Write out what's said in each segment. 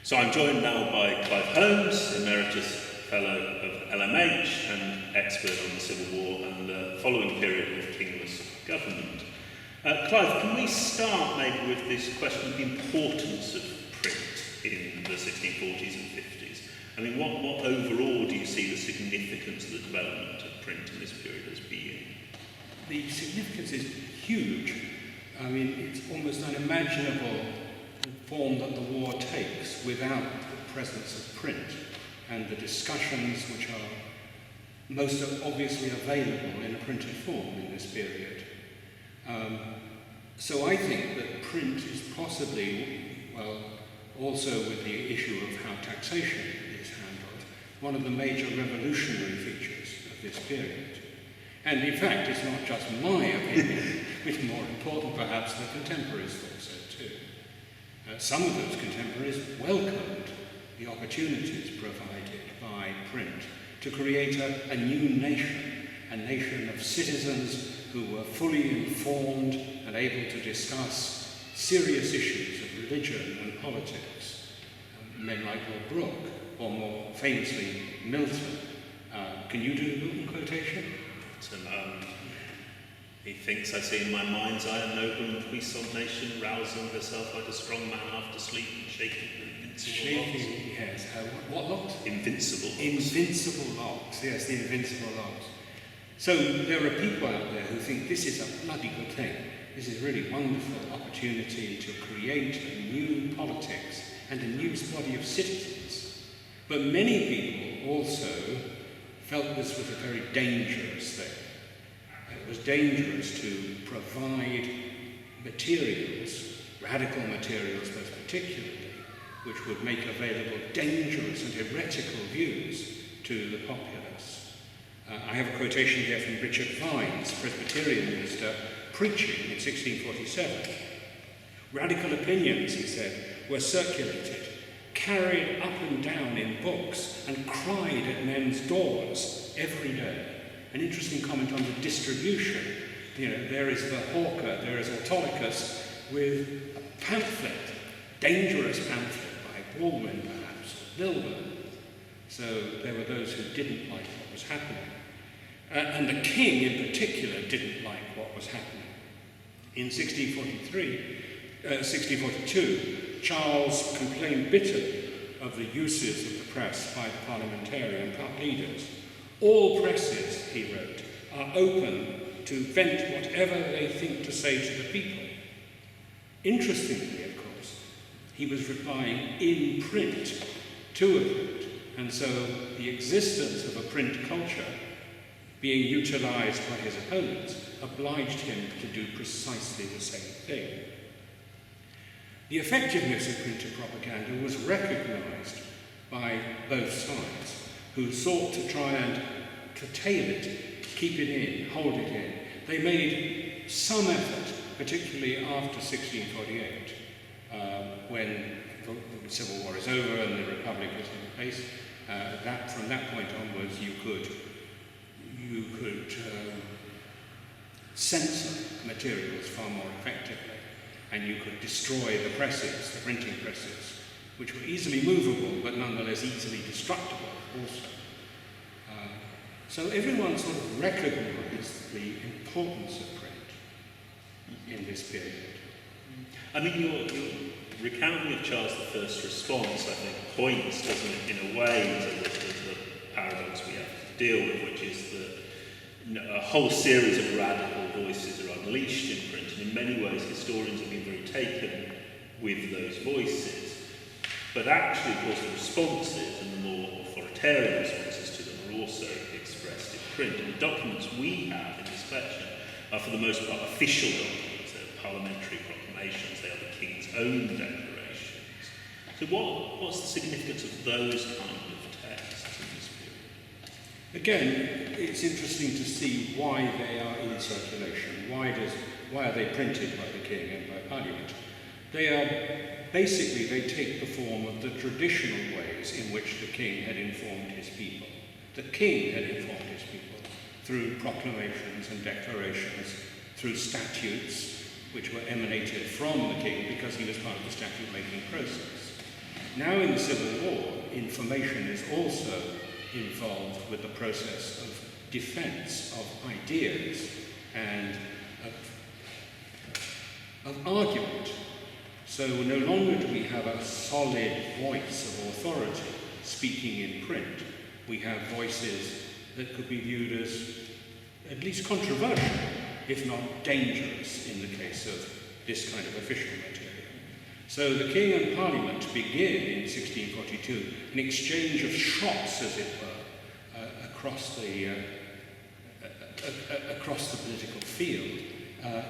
So I'm joined now by Clive Holmes, Emeritus Fellow of LMH and expert on the Civil War and the following period of kingless government. Clive, can we start maybe with this question of the importance of print in the 1640s and 50s? I mean, what overall do you see the significance of the development of print in this period as being? The significance is huge. I mean, it's almost unimaginable the form that the war takes without the presence of print and the discussions which are most obviously available in a printed form in this period. So I think that print is possibly, well, also with the issue of how taxation is handled, one of the major revolutionary features of this period. And in fact, it's not just my opinion, it's more important perhaps that contemporaries thought so too. Some of those contemporaries welcomed the opportunities provided by print to create a new nation, a nation of citizens who were fully informed and able to discuss serious issues of religion and politics. Men like Lord Brooke, or more famously, Milton. Can you do the Milton quotation? He thinks I see in my mind's eye a noble and puissant nation rousing herself like a strong man after sleep and shaking her invincible locks. Yes. What locks? Invincible locks. Invincible locks, yes, the invincible locks. So there are people out there who think this is a bloody good thing. This is a really wonderful opportunity to create a new politics and a new body of citizens. But many people also felt this was a very dangerous thing. It was dangerous to provide materials, radical materials most particularly, which would make available dangerous and heretical views to the populace. I have a quotation here from Richard Vines, Presbyterian minister, preaching in 1647. Radical opinions, he said, were circulated, carried up and down in books, and cried at men's doors every day. An interesting comment on the distribution. You know, there is the hawker, there is Autolycus with a pamphlet, dangerous pamphlet by Baldwin perhaps, or Milburn. So there were those who didn't like what was happening. And the king in particular didn't like what was happening. In 1642, Charles complained bitterly of the uses of the press by the parliamentarian leaders. All presses, he wrote, are open to vent whatever they think to say to the people. Interestingly, of course, he was replying in print to a print, and so the existence of a print culture being utilised by his opponents obliged him to do precisely the same thing. The effectiveness of printed propaganda was recognised by both sides, who sought to try and curtail it, keep it in, hold it in. They made some effort, particularly after 1648, when the Civil War is over and the Republic is in place. From that point onwards, you could censor materials far more effectively, and you could destroy the presses, the printing presses, which were easily movable but nonetheless easily destructible also. So everyone sort of recognised the importance of print in this period. I mean, your recounting of Charles I's response, I think, points, doesn't it, in a way, to the paradox we have to deal with, which is that a whole series of radical voices are unleashed in print, and in many ways historians have been very taken with those voices. But actually, of course, the responses and the more authoritarian responses to them are also expressed in print. And the documents we have in this collection are, for the most part, official documents. They're parliamentary proclamations. They are the King's own declarations. So what's the significance of those kind of texts in this period? Again, it's interesting to see why they are in circulation. Why are they printed by the King and by Parliament? Basically, they take the form of the traditional ways in which the King had informed his people. The King had informed his people through proclamations and declarations, through statutes, which were emanated from the King because he was part of the statute-making process. Now in the Civil War, information is also involved with the process of defence of ideas and of argument. So no longer do we have a solid voice of authority speaking in print. We have voices that could be viewed as at least controversial, if not dangerous, in the case of this kind of official material. So the King and Parliament begin in 1642 an exchange of shots, as it were, across the political field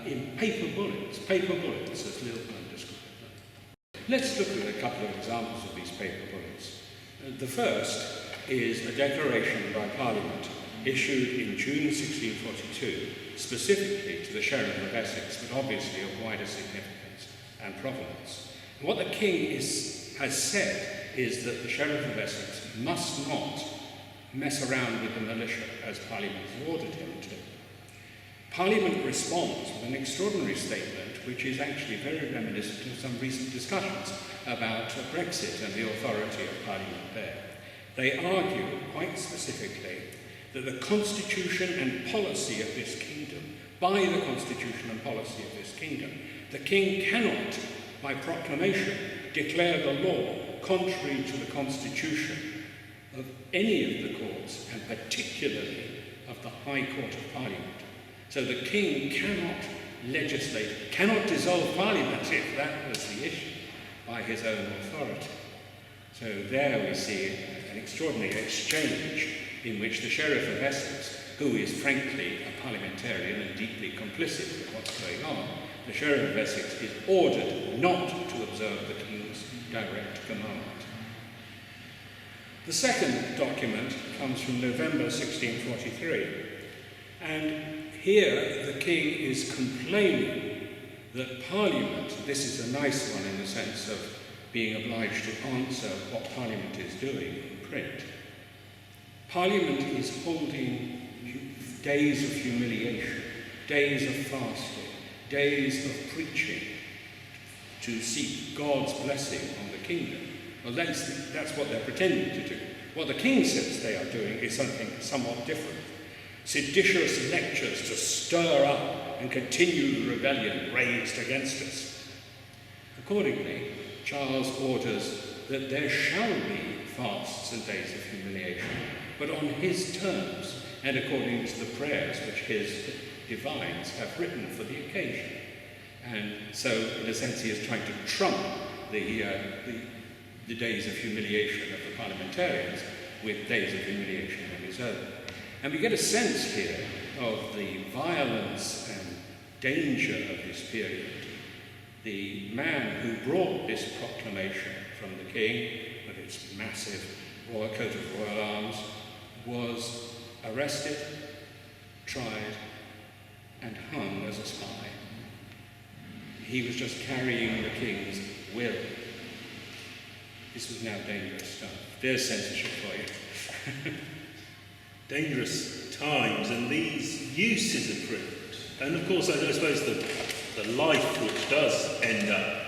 in paper bullets, as Lilburn described them. Let's look at a couple of examples of these paper bullets. The first is a declaration by Parliament issued in June 1642, specifically to the Sheriff of Essex, but obviously of wider significance and provenance. And what the King has said is that the Sheriff of Essex must not mess around with the militia as Parliament has ordered him to. Parliament responds with an extraordinary statement which is actually very reminiscent of some recent discussions about Brexit and the authority of Parliament there. They argue quite specifically that the constitution and policy of this kingdom, by the constitution and policy of this kingdom, the King cannot, by proclamation, declare the law contrary to the constitution of any of the courts, and particularly of the High Court of Parliament. So the King cannot legislate, cannot dissolve Parliament, if that was the issue, by his own authority. So there we see an extraordinary exchange in which the Sheriff of Essex, who is frankly a parliamentarian and deeply complicit with what's going on, the Sheriff of Essex is ordered not to observe the King's direct command. The second document comes from November 1643, and here the King is complaining that Parliament, this is a nice one in the sense of being obliged to answer what Parliament is doing in print. Parliament is holding days of humiliation, days of fasting, days of preaching to seek God's blessing on the kingdom. Well, that's what they're pretending to do. What the King says they are doing is something somewhat different. Seditious lectures to stir up and continue the rebellion raised against us. Accordingly, Charles orders that there shall be fasts and days of humiliation, but on his terms and according to the prayers which his divines have written for the occasion. And so, in a sense, he is trying to trump the days of humiliation of the parliamentarians with days of humiliation on his own. And we get a sense here of the violence and danger of this period. The man who brought this proclamation from the King, with its massive royal coat of royal arms, was arrested, tried, and hung as a spy. He was just carrying the King's will. This was now dangerous stuff. There's censorship for you. Dangerous times, and these uses of print. And of course, I suppose the life which does end up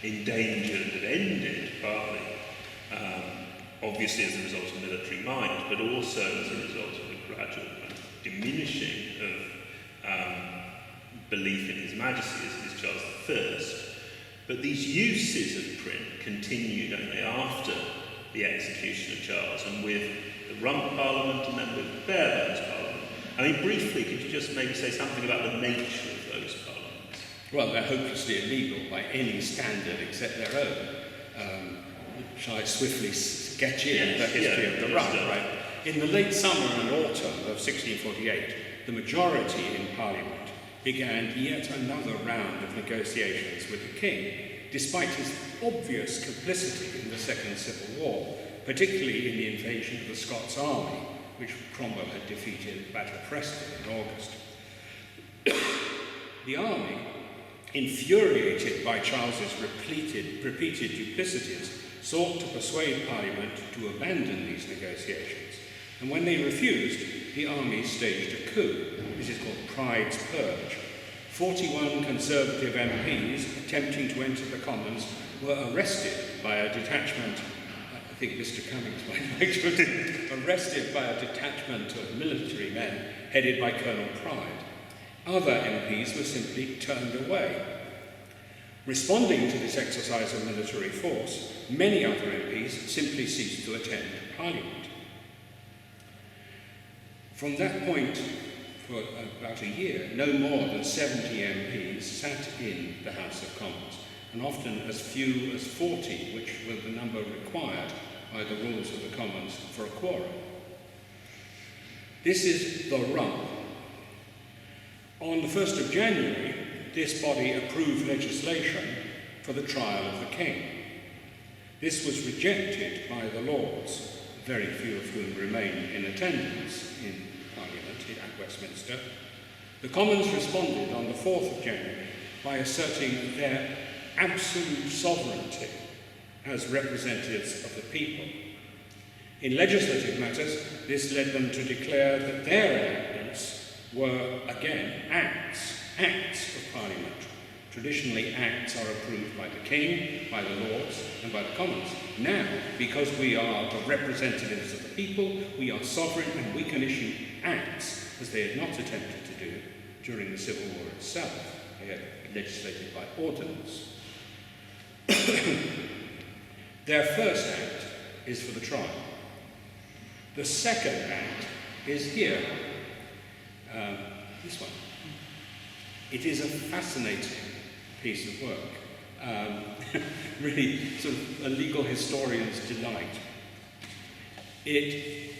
endangered and ended, partly, obviously as a result of military might, but also as a result of a gradual kind of diminishing of belief in His Majesty as Charles I. But these uses of print continued, don't they, after the execution of Charles, and with the Rump Parliament and then with Barebones Parliament. I mean, briefly, could you just maybe say something about the nature of those parliaments? Well, they're hopelessly illegal by any standard except their own. Shall I swiftly sketch in the history of the Rump, right? In the late summer and autumn of 1648, the majority in Parliament began yet another round of negotiations with the King, despite his obvious complicity in the Second Civil War, particularly in the invasion of the Scots army, which Cromwell had defeated at the Battle of Preston in August. The army, infuriated by Charles's repeated duplicities, sought to persuade Parliament to abandon these negotiations, and when they refused, the army staged a coup. This is called Pride's Purge, 41 Conservative MPs attempting to enter the Commons were arrested by a detachment, I think Mr. Cummings might like to have arrested by a detachment of military men headed by Colonel Pride. Other MPs were simply turned away. Responding to this exercise of military force, many other MPs simply ceased to attend Parliament. From that point, for about a year, no more than 70 MPs sat in the House of Commons, and often as few as 40, which were the number required by the rules of the Commons for a quorum. This is the rump. On the 1st of January, this body approved legislation for the trial of the King. This was rejected by the Lords, very few of whom remained in attendance in Parliament at Westminster. The Commons responded on the 4th of January by asserting their absolute sovereignty as representatives of the people. In legislative matters, this led them to declare that their enactments were, again, acts of Parliament. Traditionally, acts are approved by the King, by the Lords, and by the Commons. Now, because we are the representatives of the people, we are sovereign and we can issue acts, as they had not attempted to do during the Civil War itself. They had legislated by ordinance. Their first act is for the trial. The second act is here. This one. It is a fascinating piece of work, really sort of a legal historian's delight. It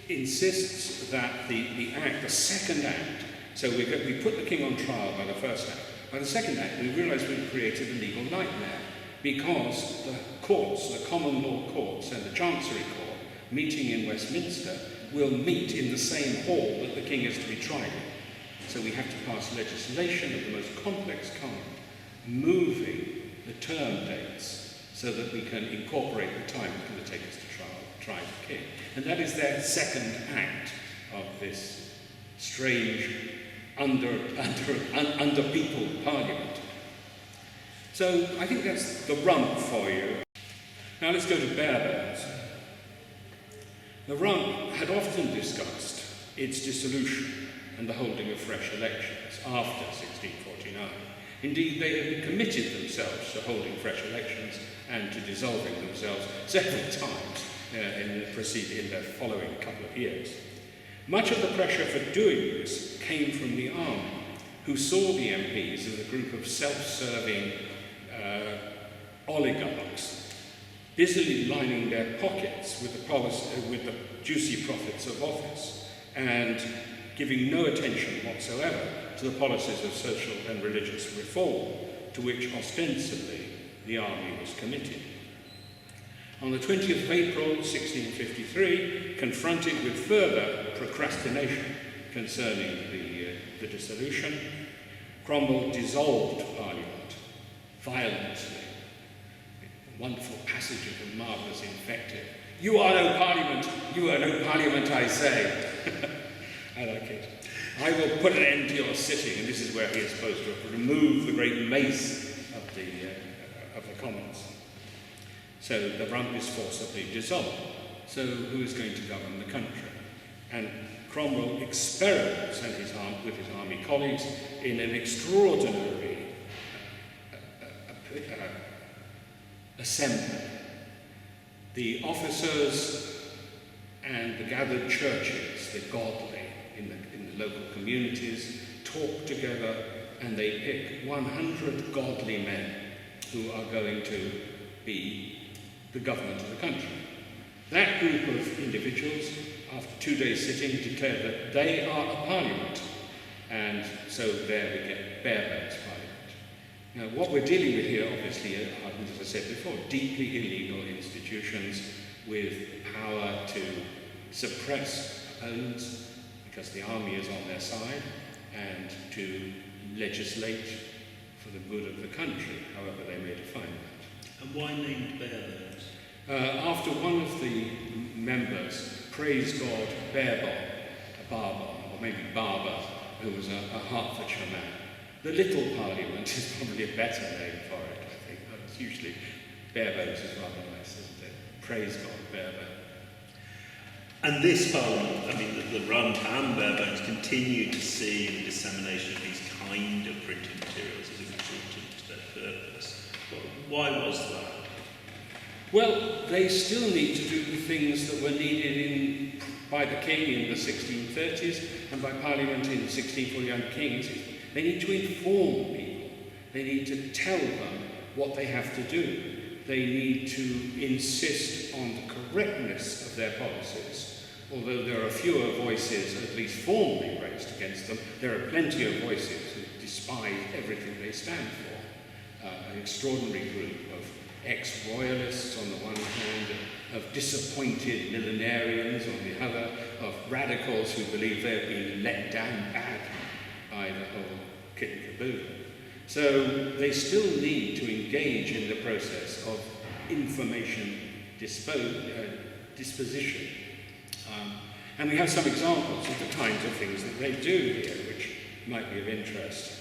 insists that the second act, so we put the King on trial by the first act. By the second act, we realised we'd created a legal nightmare, because the courts, the common law courts and the Chancery Court, meeting in Westminster, will meet in the same hall that the King is to be tried in. So we have to pass legislation of the most complex kind, moving the term dates so that we can incorporate the time it's going to take us to try the King. And that is their second act of this strange under-peopled Parliament. So I think that's the rump for you. Now let's go to Barebones. The rump had often discussed its dissolution and the holding of fresh elections after 1649. Indeed, they had committed themselves to holding fresh elections and to dissolving themselves several times in the following couple of years. Much of the pressure for doing this came from the army, who saw the MPs as a group of self-serving oligarchs, busily lining their pockets with the juicy profits of office, and giving no attention whatsoever to the policies of social and religious reform to which ostensibly the army was committed. On the 20th of April 1653, confronted with further procrastination concerning the dissolution, Cromwell dissolved Parliament violently. A wonderful passage of the marvellous invective. You are no Parliament, I say. I like it. I will put an end to your sitting, and this is where he is supposed to remove the great mace of the Commons. So the rump is forcibly dissolved. So who is going to govern the country? And Cromwell experiments with his army colleagues in an extraordinary assembly. The officers and the gathered churches, the godly in the local communities, talk together and they pick 100 godly men who are going to be the government of the country. That group of individuals, after 2 days sitting, declared that they are a parliament. And so there we get Barebones Parliament. Now, what we're dealing with here, obviously, are, as I said before, deeply illegal institutions with power to suppress opponents because the army is on their side, and to legislate for the good of the country, however they may define that. And why named Barebones? After one of the members praised God Barebon, a barber, or maybe barber, who was a Hertfordshire man. The Little Parliament is probably a better name for it, I think. It's usually Barebones is rather nice, isn't it? Praise God, Barebone. And this Parliament, I mean, the Rump and Barebones continue to see the dissemination of these kind of printed materials as important to their purpose. Why was that? Well, they still need to do the things that were needed by the king in the 1630s and by Parliament in 1649 kings. They need to inform people. They need to tell them what they have to do. They need to insist on the correctness of their policies. Although there are fewer voices, at least formally, raised against them, there are plenty of voices who despise everything they stand for. An extraordinary group of ex-royalists on the one hand, of disappointed millenarians on the other, of radicals who believe they've been let down badly by the whole kit and caboodle. So they still need to engage in the process of information disposition. And we have some examples of the kinds of things that they do here, which might be of interest.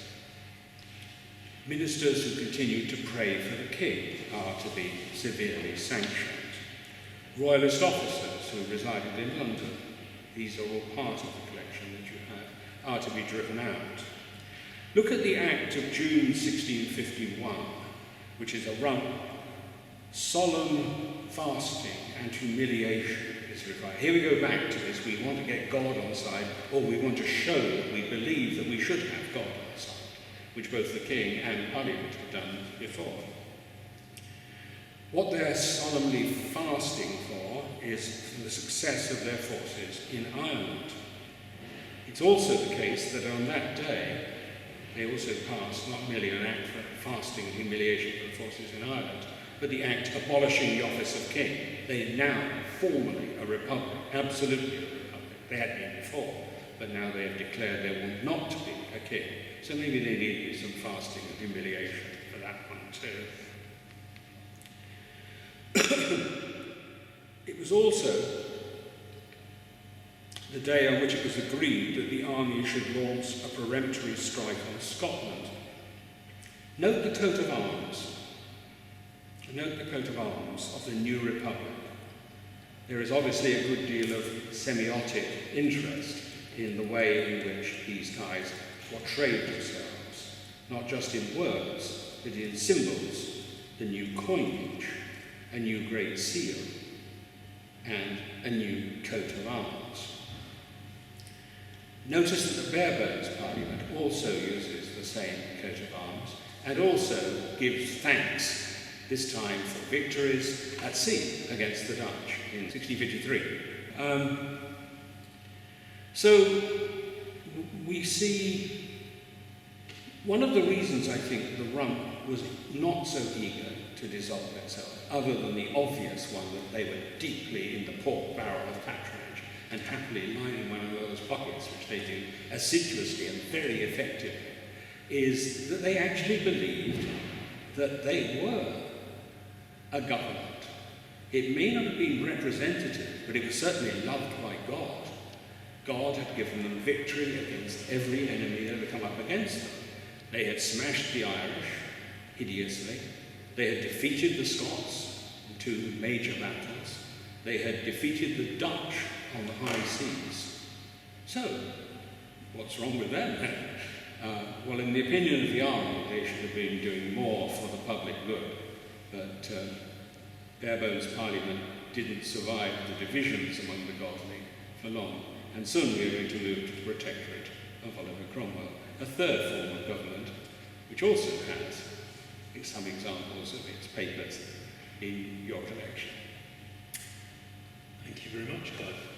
Ministers who continue to pray for the king are to be severely sanctioned. Royalist officers who resided in London, these are all part of the collection that you have, are to be driven out. Look at the Act of June 1651, which is a rump. Solemn fasting and humiliation is required. Here we go back to this. We want to get God on side, or we want to show that we believe that we should have God on side, which both the king and Parliament have done before. What they're solemnly fasting for is for the success of their forces in Ireland. It's also the case that on that day, they also passed not merely an act for fasting and humiliation for the forces in Ireland, but the act abolishing the office of king. They are now formally a republic, absolutely a republic. They had been before, but now they have declared there will not be a king. So maybe they need some fasting and humiliation for that one too. It was also the day on which it was agreed that the army should launch a peremptory strike on Scotland. Note the coat of arms. Note the coat of arms of the new republic. There is obviously a good deal of semiotic interest in the way in which these guys portrayed themselves, not just in words, but in symbols, the new coinage, a new great seal, and a new coat of arms. Notice that the Barebones Parliament also uses the same coat of arms and also gives thanks, this time for victories at sea against the Dutch in 1653. So we see one of the reasons I think the rump was not so eager to dissolve itself, other than the obvious one that they were deeply in the pork barrel of patronage and happily lining one of those pockets, which they do assiduously and very effectively, is that they actually believed that they were a government. It may not have been representative, but it was certainly loved by God. God had given them victory against every enemy that had come up against them. They had smashed the Irish hideously. They had defeated the Scots in 2 major battles. They had defeated the Dutch on the high seas. So, what's wrong with them then? Well, in the opinion of the army, they should have been doing more for the public good. But Barebones Parliament didn't survive the divisions among the godly for long. And soon we are going to move to the protectorate of Oliver Cromwell, a third form of government, which also has some examples of its papers in your collection. Thank you very much, Clive.